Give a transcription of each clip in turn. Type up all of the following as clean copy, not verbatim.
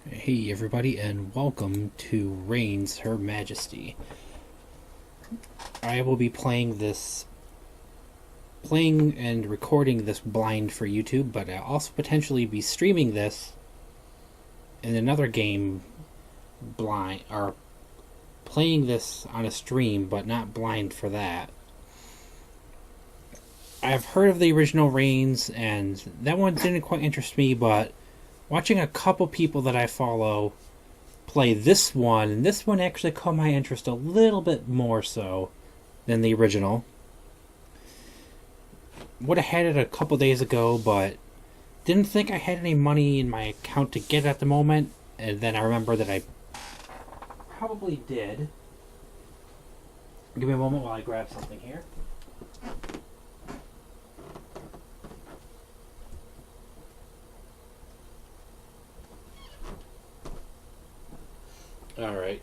Hey everybody, and welcome to Reigns Her Majesty. I will be playing and recording this blind for YouTube, but I'll also potentially be streaming this in another game blind, or playing this on a stream, but not blind for that. I've heard of the original Reigns, and that one didn't quite interest me, but watching a couple people that I follow play this one, and this one actually caught my interest a little bit more so than the original. Would have had it a couple days ago, but didn't think I had any money in my account to get at the moment, and then I remember that I probably did. Give me a moment while I grab something here. Alright.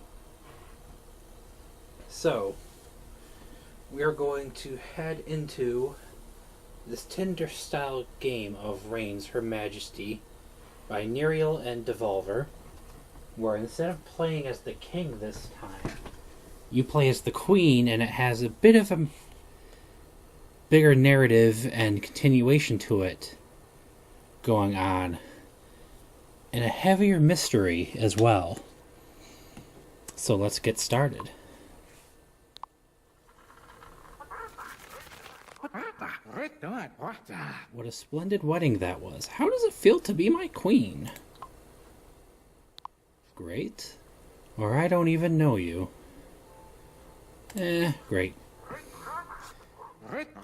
So, we are going to head into this Tinder style game of Reigns Her Majesty by Neriel and Devolver, where instead of playing as the king this time, you play as the queen, and it has a bit of a bigger narrative and continuation to it going on, and a heavier mystery as well. So let's get started. What a splendid wedding that was. How does it feel to be my queen? Great. Or I don't even know you. Great.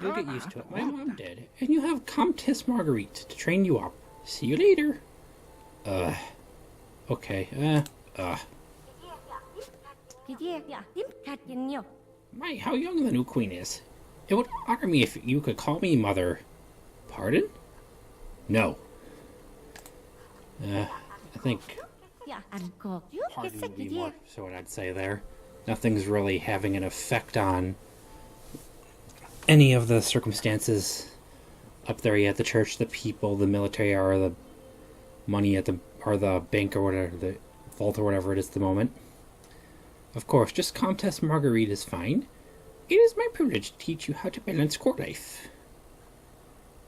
You'll get used to it. My mom did. And you have Comtesse Marguerite to train you up. See you later. Okay, My, how young the new queen is. It would honor me if you could call me mother. Pardon? No. I think pardon would be more so what I'd say there. Nothing's really having an effect on any of the circumstances up there yet. The church, the people, the military, or the money at the bank or whatever, the vault or whatever it is at the moment. Of course, just Comtesse Marguerite is fine. It is my privilege to teach you how to balance court life.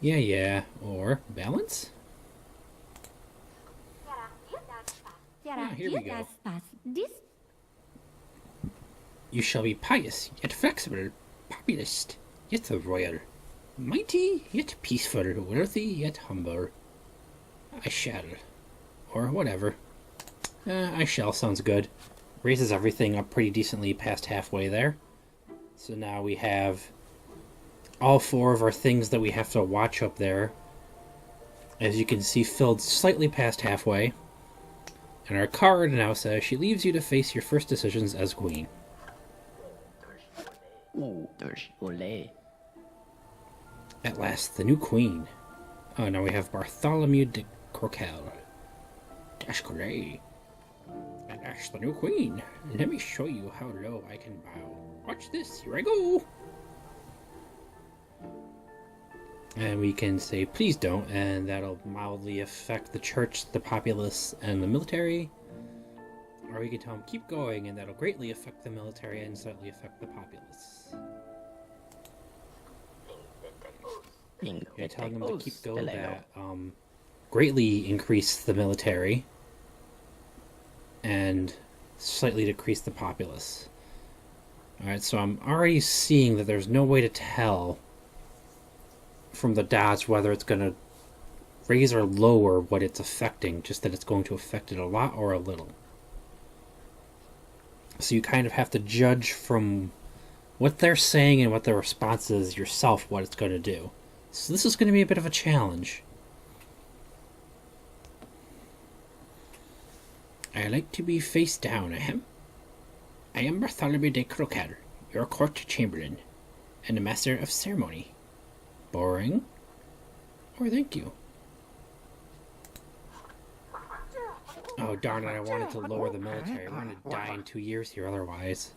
Yeah, or balance? Here we go. You shall be pious, yet flexible, populist, yet royal, mighty, yet peaceful, wealthy, yet humble. I shall. Or whatever. I shall sounds good. Raises everything up pretty decently past halfway there. So now we have all four of our things that we have to watch up there, as you can see, filled slightly past halfway. And our card now says she leaves you to face your first decisions as queen. At last, the new queen. Oh, now we have Bartholomew de Croquel. Dashcolay. And Ash, the new queen. Let me show you how low I can bow. Watch this, here I go! And we can say, please don't, and that'll mildly affect the church, the populace, and the military. Or we can tell them, keep going, and that'll greatly affect the military and slightly affect the populace. Yeah, telling them to keep going, that greatly increase the military and slightly decrease the populace. Alright, so I'm already seeing that there's no way to tell from the dots whether it's going to raise or lower what it's affecting, just that it's going to affect it a lot or a little. So you kind of have to judge from what they're saying and what their response is yourself what it's going to do. So this is going to be a bit of a challenge. I like to be face down, ahem. I am Bartholomew de Croquel, your court chamberlain, and a master of ceremony. Boring? Or thank you. Oh darn it, I wanted to lower the military. I'm going to die in 2 years here otherwise.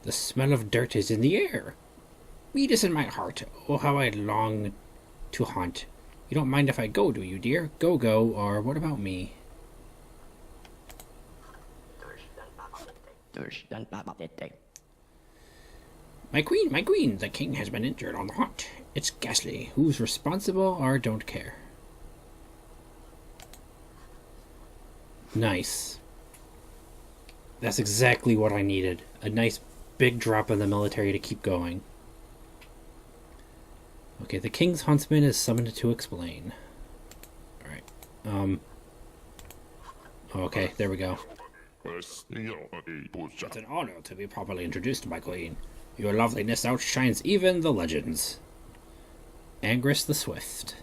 The smell of dirt is in the air. Meat is in my heart. Oh, how I long to haunt. You don't mind if I go, do you, dear? Go, or what about me? My queen, the king has been injured on the hunt. It's ghastly. Who's responsible or don't care? Nice. That's exactly what I needed. A nice big drop in the military to keep going. Okay, the king's huntsman is summoned to explain. Alright. Okay, there we go. It's an honor to be properly introduced, my queen. Your loveliness outshines even the legends. Angrist the Swift.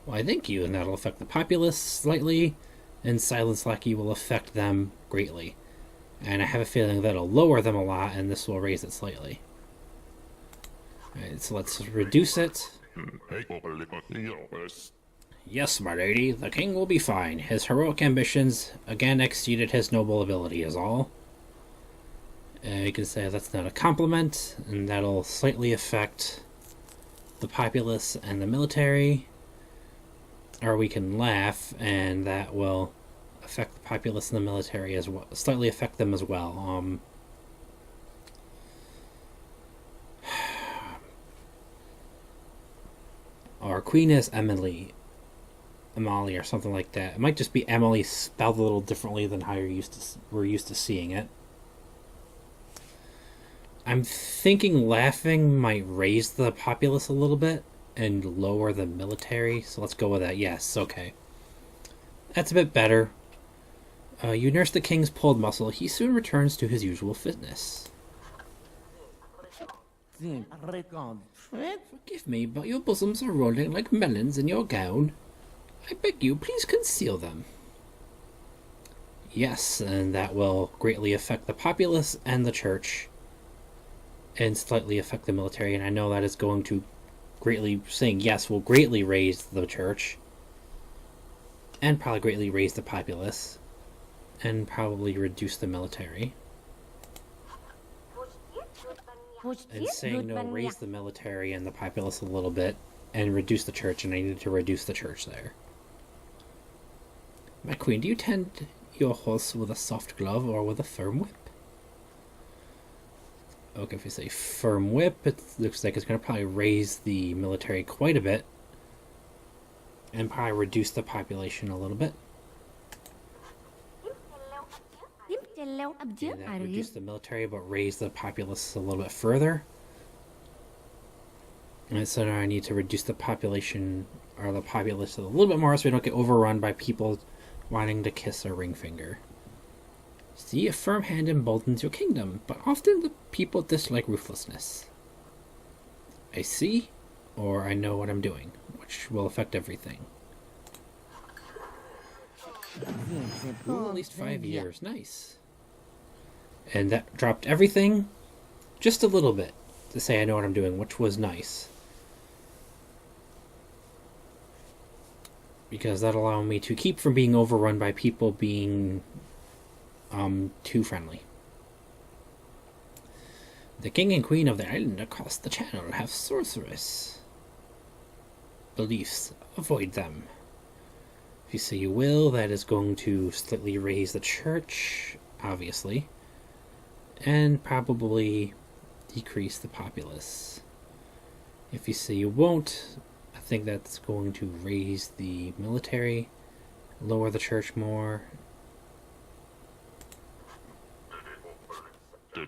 Why, thank you, and that'll affect the populace slightly, and Silence Lackey will affect them greatly. And I have a feeling that'll lower them a lot, and this will raise it slightly. Alright, so let's reduce it. Yes, my lady, the king will be fine. His heroic ambitions again exceeded his noble ability is all. You can say that's not a compliment, and that'll slightly affect the populace and the military. Or we can laugh, and that will affect the populace and the military as well. Slightly affect them as well. Our queen is Emily, or something like that. It might just be Emily spelled a little differently than how we're used to seeing it. I'm thinking laughing might raise the populace a little bit and lower the military, so let's go with that. Yes, okay. That's a bit better. You nurse the king's pulled muscle. He soon returns to his usual fitness. Forgive me, but your bosoms are rolling like melons in your gown. I beg you, please conceal them. Yes, and that will greatly affect the populace and the church, and slightly affect the military, and I know that is going to greatly, saying yes will greatly raise the church, and probably greatly raise the populace, and probably reduce the military. And saying no, raise the military and the populace a little bit, and reduce the church, and I need to reduce the church there. My queen, do you tend your horse with a soft glove or with a firm whip? Okay, if we say firm whip, it looks like it's going to probably raise the military quite a bit, and probably reduce the population a little bit. And that reduce the military, but raise the populace a little bit further. And so now I need to reduce the population, or the populace a little bit more, so we don't get overrun by people wanting to kiss a ring finger. See, a firm hand emboldens your kingdom, but often the people dislike ruthlessness. I see, or I know what I'm doing, which will affect everything. Ooh, at least 5 years, nice. And that dropped everything just a little bit to say I know what I'm doing, which was nice. Because that allowed me to keep from being overrun by people being too friendly. The king and queen of the island across the channel have sorceress beliefs. Avoid them. If you say you will, that is going to slightly raise the church, obviously, and probably decrease the populace. If you say you won't, I think that's going to raise the military, lower the church more. Yeah,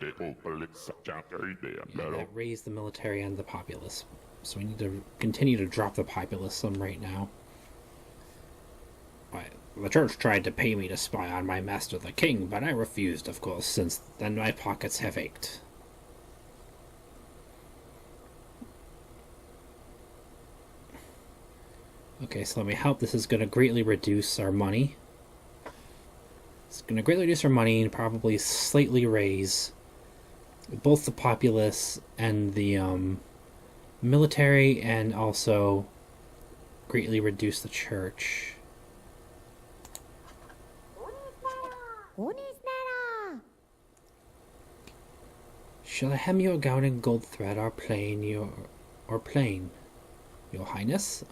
that raised the military and the populace. So we need to continue to drop the populace some right now. The church tried to pay me to spy on my master the king, but I refused, of course, since then my pockets have ached. Okay, so let me help. This is going to greatly reduce our money. It's going to greatly reduce our money and probably slightly raise both the populace and the military, and also greatly reduce the church. Shall I hem your gown in gold thread or plain, your highness?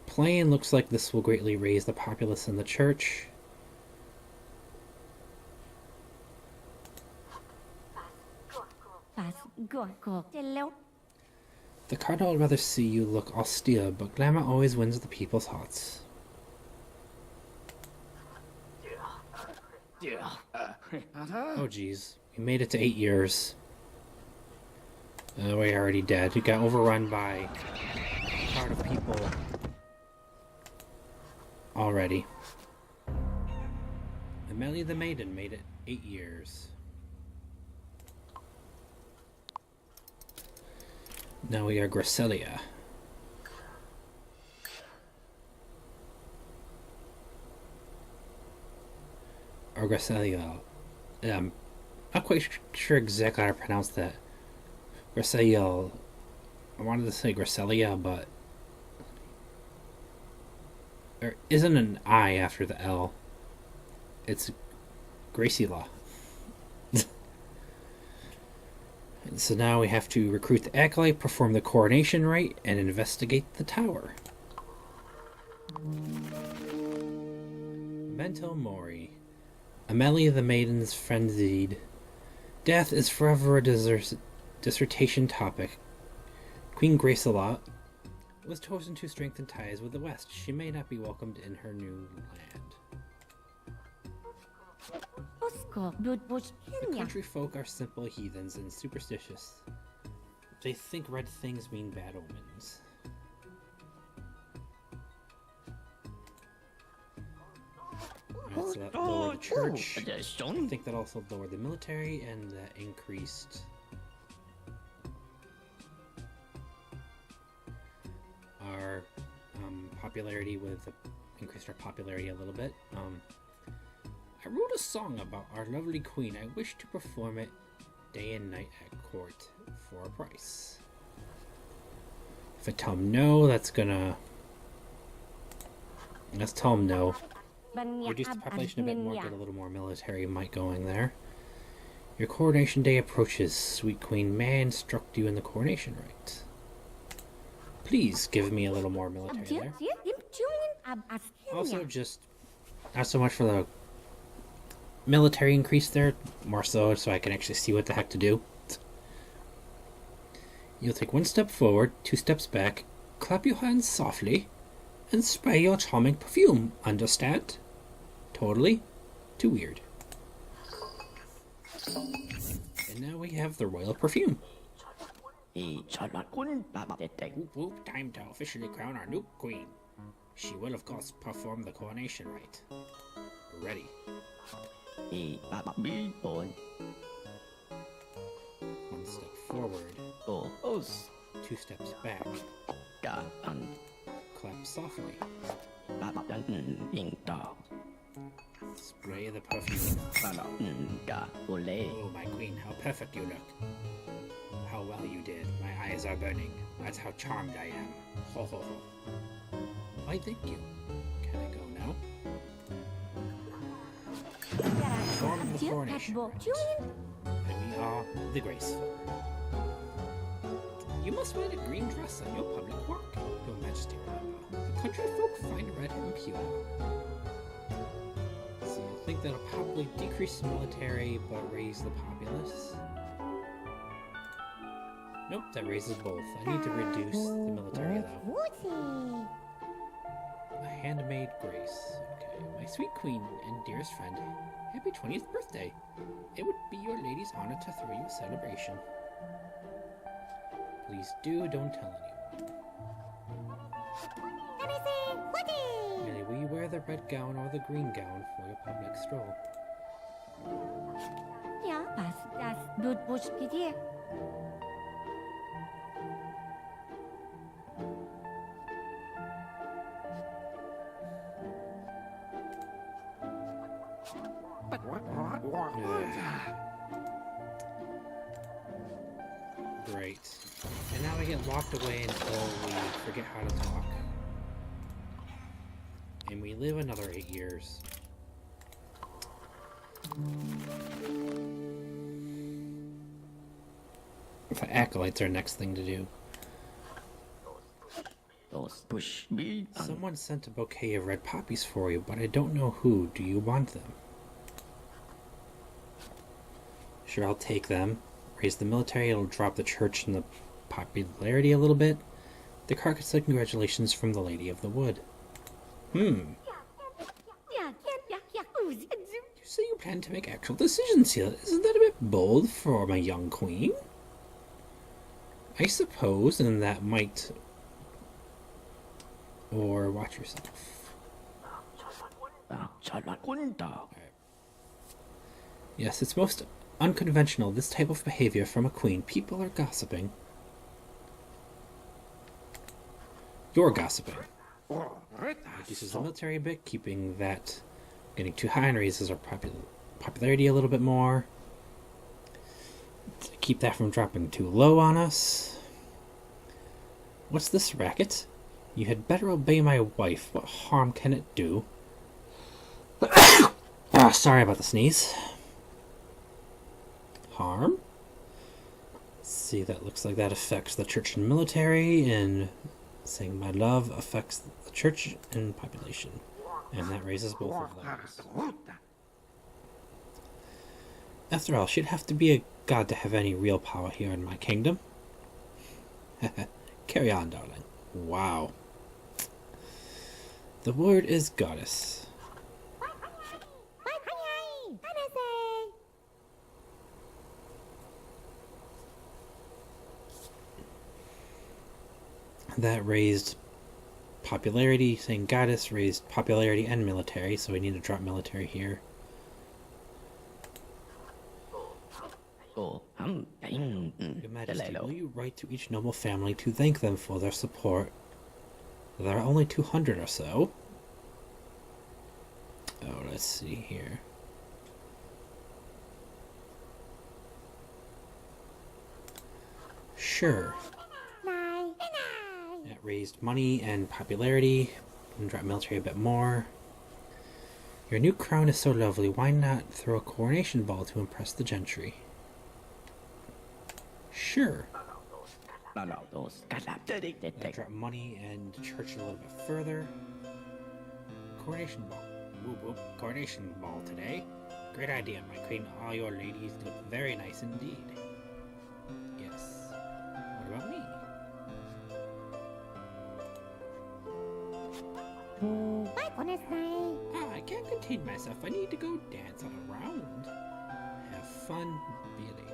Plain looks like this will greatly raise the populace in the church. The cardinal would rather see you look austere, but glamour always wins the people's hearts. Oh geez, we made it to 8 years. We're already dead. We got overrun by a crowd of people already. Amelia the Maiden made it 8 years. Now we are Gracelia. Or Gracelia. Not quite sure exactly how to pronounce that. Gracelia. I wanted to say Gracelia, but there isn't an I after the L. It's Graciela. So now we have to recruit the acolyte, perform the coronation rite, and investigate the tower. Memento Mori. Amelia the Maiden's frenzied. Death is forever a dissertation topic. Queen Graciela was chosen to strengthen ties with the West. She may not be welcomed in her new land. The country folk are simple heathens and superstitious. They think red things mean bad omens. Alright, so that lowered the church. I think that also lowered the military, and that increased our popularity increased our popularity a little bit. I wrote a song about our lovely queen. I wish to perform it day and night at court for a price. If I tell him no, let's tell him no. Reduce the population a bit more, get a little more military might going there. Your coronation day approaches. Sweet queen, may I instruct you in the coronation rite? Please give me a little more military there. Also, just not so much for the military increase there, more so I can actually see what the heck to do. You'll take 1 step forward, 2 steps back, clap your hands softly, and spray your charming perfume, understand? Totally too weird. And now we have the royal perfume. Whoop whoop, time to officially crown our new queen. She will of course perform the coronation rite. Ready. 1 step forward, 2 steps back, clap softly, spray the perfume. Oh my queen, how perfect you look. How well you did. My eyes are burning. That's how charmed I am. Ho ho ho. Why thank you. Can I go now? Perform the coronation rite. And we are the graceful. You must wear the green dress on your public work, Your Majesty, remember. The country folk find red impure. So I think that'll probably decrease the military, but raise the populace. Nope, that raises both. I need to reduce the military, though. A handmaid grace. Okay, my sweet queen and dearest friend, happy 20th birthday. It would be your lady's honor to throw you a celebration. Please don't tell anyone. Millie, will you wear the red gown or the green gown for your public stroll? Great. And now we get locked away until we forget how to talk. And we live another 8 years. The acolytes are next thing to do. Someone sent a bouquet of red poppies for you, but I don't know who. Do you want them? Sure, I'll take them. raise the military, it'll drop the church and the popularity a little bit. The card could say congratulations from the Lady of the Wood. You say you plan to make actual decisions here. Isn't that a bit bold for my young queen? I suppose, and that might... Or watch yourself. Yes, it's most unconventional, this type of behavior from a queen. People are gossiping. You're gossiping. Reduces the military a bit, keeping that getting too high, and raises our popularity a little bit more. To keep that from dropping too low on us. What's this racket? You had better obey my wife. What harm can it do? Sorry about the sneeze. Harm? Let's see, that looks like that affects the church and military, and saying my love affects the church and population. And that raises both of those. After all, she'd have to be a god to have any real power here in my kingdom. Carry on, darling. Wow. The word is goddess. That raised popularity, saying goddess raised popularity and military, so we need to drop military here. Your Majesty, will you write to each noble family to thank them for their support? There are only 200 or so. Oh, let's see here. Sure. That raised money and popularity, and dropped military a bit more. Your new crown is so lovely, why not throw a coronation ball to impress the gentry? Sure. Drop money and church a little bit further. Coronation ball. Whoop whoop. Coronation ball today. Great idea, my queen. All your ladies look very nice indeed. Yes. What about me? I can't contain myself. I need to go dance all around. Have fun, be a lady.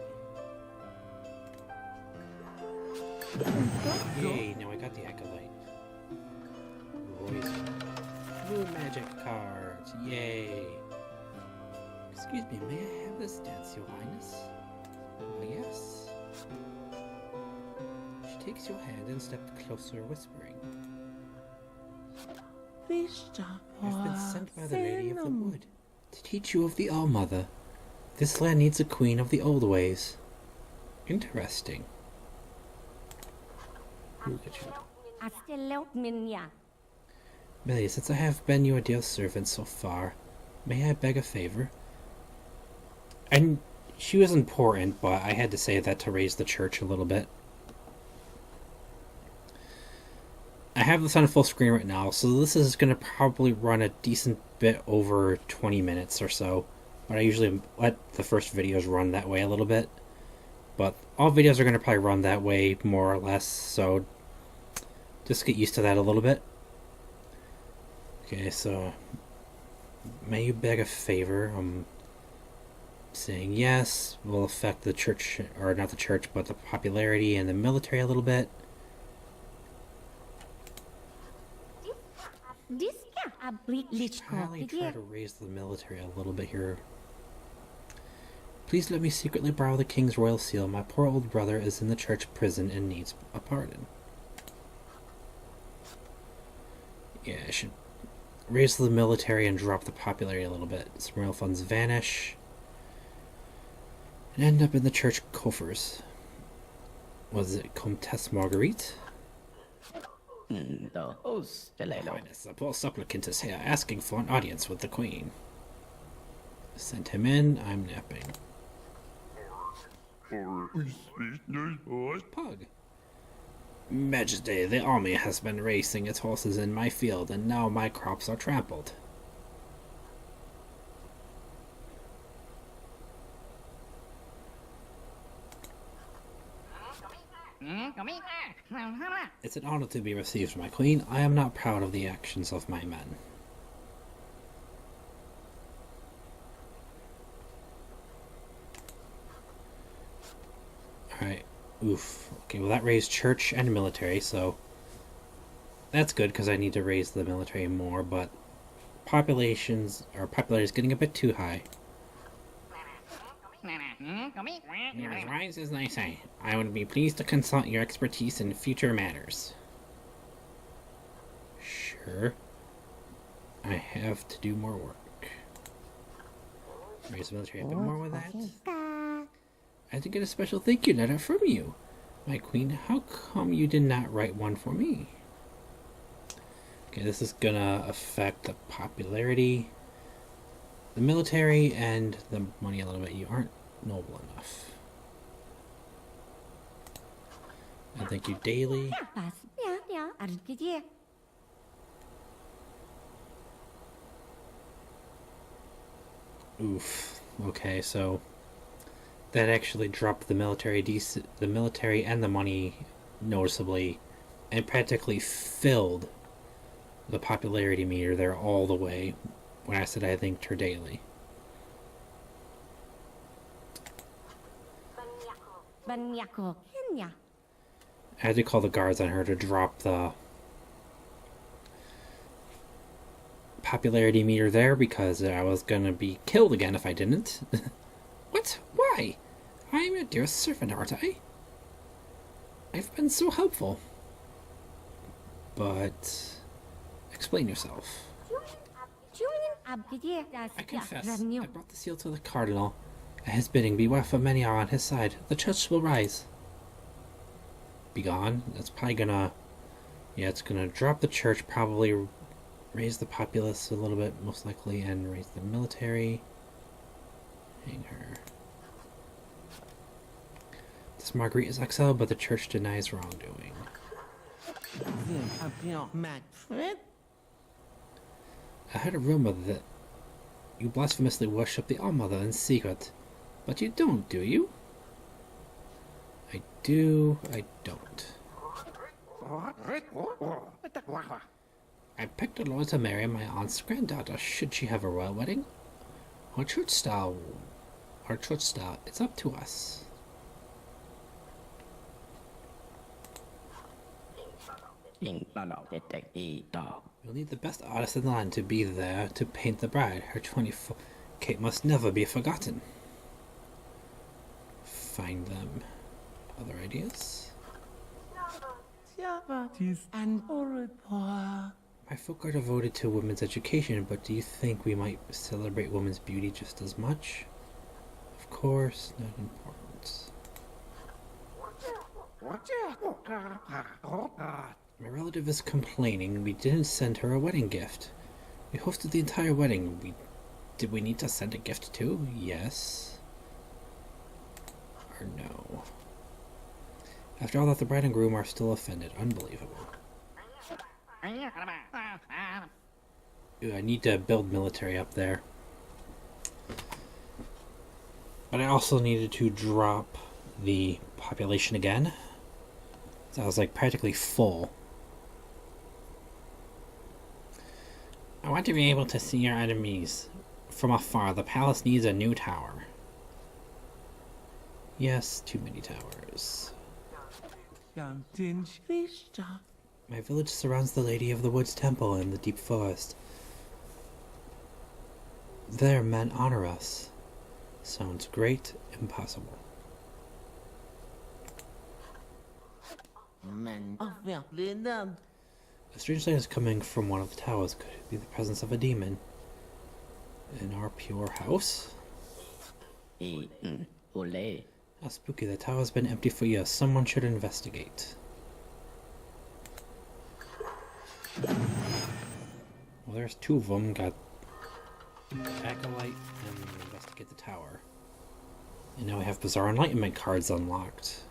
Yay, now I got the acolyte. Roy's blue magic cards. Yay. Excuse me, may I have this dance, your highness? Oh, yes. She takes your hand and steps closer, whispering. I've been sent by the Lady of the Wood to teach you of the All-Mother. This land needs a queen of the old ways. Interesting. Look at you. Millie, since I have been your dear servant so far, may I beg a favor? And she was important, but I had to say that to raise the church a little bit. I have this on full screen right now, so this is going to probably run a decent bit over 20 minutes or so. But I usually let the first videos run that way a little bit. But all videos are going to probably run that way, more or less, so just get used to that a little bit. Okay, so may you beg a favor? Saying yes will affect the church, or not the church, but the popularity and the military a little bit. Probably try to raise the military a little bit here. Please let me secretly borrow the king's royal seal. My poor old brother is in the church prison and needs a pardon. Yeah, I should raise the military and drop the popularity a little bit. Some royal funds vanish and end up in the church coffers. Was it Comtesse Marguerite? Highness, a poor supplicant is here asking for an audience with the queen. Send him in, I'm napping. Pug. Majesty, the army has been racing its horses in my field, and now my crops are trampled. It's an honor to be received, my queen. I am not proud of the actions of my men. Alright. Oof. Okay, well that raised church and military, so that's good because I need to raise the military more, but popularity is getting a bit too high. As wise as I say, I would be pleased to consult your expertise in future matters. Sure. I have to do more work. Raise the military a bit more with that. I had to get a special thank you letter from you. My queen, how come you did not write one for me? Okay, this is gonna affect the popularity, the military, and the money a little bit. You aren't noble enough. And thank you daily. Oof. Okay, so that actually dropped the military and the money noticeably, and practically filled the popularity meter there all the way when I said I thanked her daily. I had to call the guards on her to drop the popularity meter there because I was gonna be killed again if I didn't. What? Why? I'm your dearest servant, aren't I? I've been so helpful. But explain yourself. I confess, I brought the seal to the cardinal. At his bidding, beware, for many are on his side. The church will rise. Be gone. That's probably gonna... Yeah, it's gonna drop the church, probably raise the populace a little bit, most likely, and raise the military. Hang her. This Marguerite is exiled, but the church denies wrongdoing. I heard a rumor that you blasphemously worship the All-Mother in secret. But you don't, do you? I do, I don't. I picked a lord to marry my aunt's granddaughter, should she have a royal wedding. Our church style, it's up to us. We'll need the best artist in the land to be there to paint the bride. Her 24 Kate must never be forgotten. Find them. Other ideas? My folk are devoted to women's education, but do you think we might celebrate women's beauty just as much? Of course, not important. My relative is complaining we didn't send her a wedding gift. We hosted the entire wedding. Did we need to send a gift too? Yes. Or no. After all that, the bride and groom are still offended. Unbelievable. Ooh, I need to build military up there. But I also needed to drop the population again. So I was like practically full. I want to be able to see our enemies from afar. The palace needs a new tower. Yes, too many towers. My village surrounds the Lady of the Woods temple in the deep forest. There men honor us. Sounds great, impossible. A strange light is coming from one of the towers. Could it be the presence of a demon in our pure house? How spooky. The tower's been empty for years. Someone should investigate. Well, there's two of them. Got Acolyte and investigate the tower. And now we have Bizarre Enlightenment cards unlocked.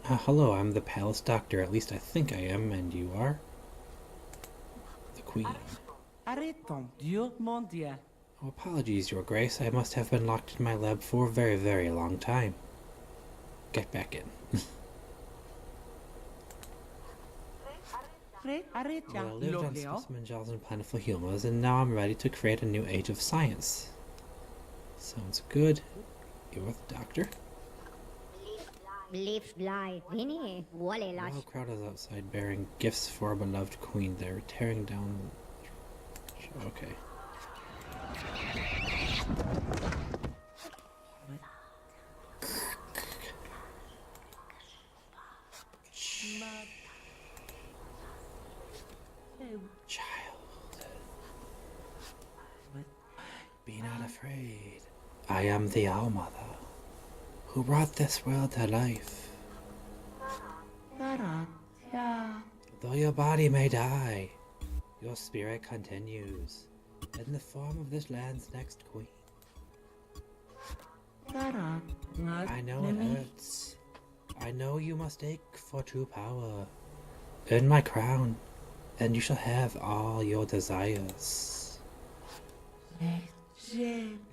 Hello, I'm the palace doctor. At least I think I am, and you are? The queen. Arrêtons, Dieu mon Dieu. Oh, apologies, Your Grace. I must have been locked in my lab for a very, very long time. Get back in. Well, I lived on specimen gels and plentiful humors, and now I'm ready to create a new age of science. Sounds good. You're the doctor? A crowd is outside bearing gifts for our beloved queen. They're tearing down... Okay. Child. Be not afraid. I am the All-Mother, who brought this world to life. Though your body may die, your spirit continues, in the form of this land's next queen. I know it hurts. I know you must ache for true power. Earn my crown, and you shall have all your desires.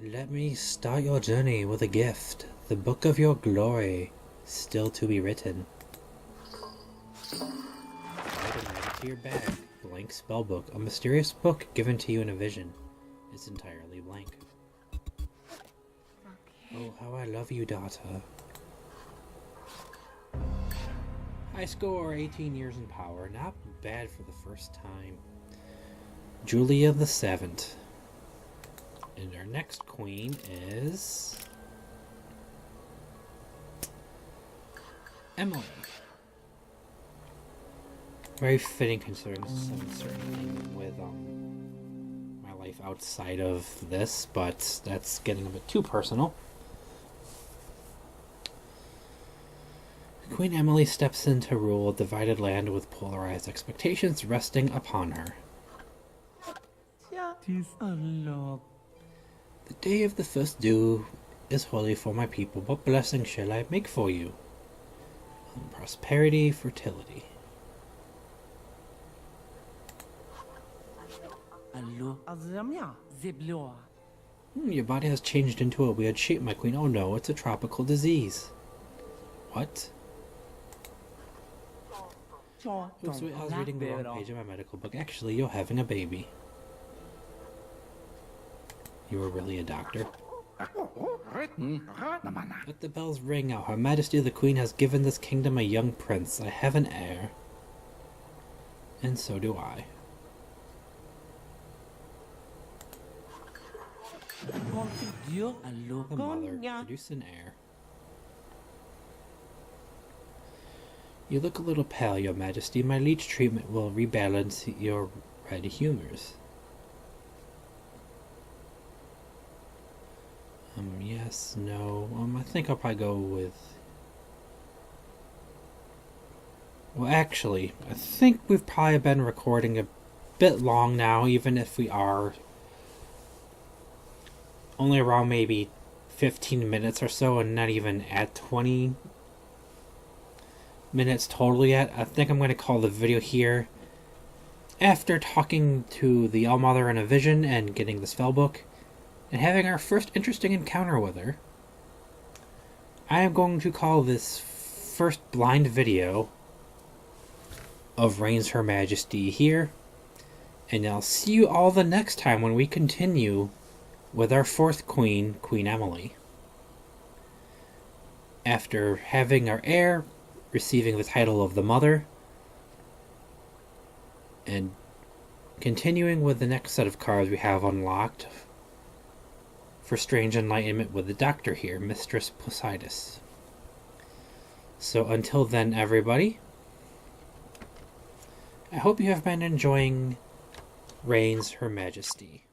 Let me start your journey with a gift, the book of your glory, still to be written. Item added to your bag, blank spellbook, a mysterious book given to you in a vision. It's entirely blank. Oh, how I love you, daughter. High score, 18 years in power. Not bad for the first time. Julia the 7th. And our next queen is... Emily. Very fitting considering some certain thing with my life outside of this, but that's getting a bit too personal. Queen Emily steps in to rule a divided land with polarized expectations resting upon her. The day of the first dew is holy for my people. What blessing shall I make for you? Prosperity, fertility. Your body has changed into a weird shape, my queen. Oh no, it's a tropical disease. What? Oops, wait, I was reading the wrong page of my medical book. Actually, you're having a baby. You were really a doctor? Let the bells ring out. Her Majesty the Queen has given this kingdom a young prince. I have an heir. And so do I. The mother produced an heir. You look a little pale, Your Majesty. My leech treatment will rebalance your red humors. Yes, no. I think I'll probably go with... Well, actually, I think we've probably been recording a bit long now, even if we are only around maybe 15 minutes or so and not even at 20 minutes total yet. I think I'm going to call the video here. After talking to the All-Mother in a vision and getting the spellbook and having our first interesting encounter with her, I am going to call this first blind video of Reigns Her Majesty here, and I'll see you all the next time when we continue with our fourth queen, Queen Emily. After having our heir receiving the title of the Mother, and continuing with the next set of cards we have unlocked for Strange Enlightenment with the Doctor here, Mistress Poseidus. So until then, everybody, I hope you have been enjoying Reigns Her Majesty.